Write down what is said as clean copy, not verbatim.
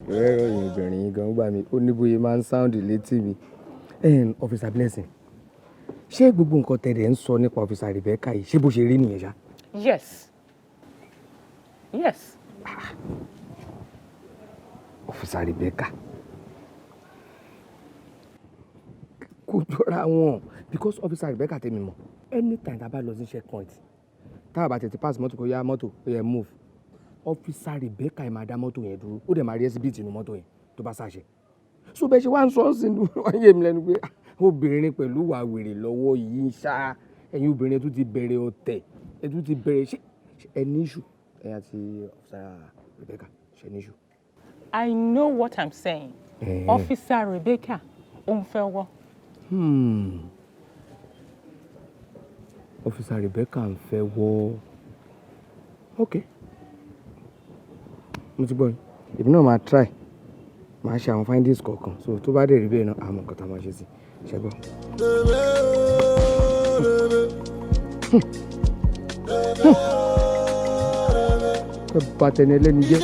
ẹ̀rọ ìbìnrin gan gbà mí ó ní bóyá máa ń sound létí mi. Officer Blessing, ṣé gbogbo nǹkan tẹ̀lé ń sọ nípa Officer Rebecca yìí ṣé bó ṣe rí nìyẹn ṣá? Yes. Officer Rebecca kò jọra wọn because Officer Rebecca tèmi mọ̀ anytime tá a bá lọ sí checkpoint tá a bá tètè pass mọ́tò kó yá mọ́tò ó yẹ move Officer Rebecca ẹ̀ máa dá mọ́tò yẹn dúró ó dẹ̀ máa rí exhibit inú mọ́tò yẹn tó bá ṣàṣẹ. So bẹ́ẹ̀ ṣe wá ń sọ ọ́ sí wọ́n yé mi lẹ́nu pé obìnrin pẹ̀lú wà wèrè lọ́wọ́ yìí ṣá ẹ̀yin obìnrin tún ti bẹ̀rẹ̀ ọ̀tẹ̀ ẹ̀ tún ti bẹ̀rẹ̀ ṣe ẹ̀ ní issue ẹ̀yin àti Officer Rebecca ṣe ní issue. I know what I'm saying. Officer Rebecca ó ń fẹ́ wọ́. Officer Rebecca ń fẹ́ wọ́. Okay. Mo ti gbọ́ yín èmi náà máa try máa ṣe àwọn findings kọ̀ọ̀kan so tó bá dẹ̀ rí bẹ́ẹ̀ náà àmọ́ nǹkan tá a máa ṣe sí ṣẹ́gbọ́n. Ẹ bá tẹni ẹlẹ́ni jẹ́.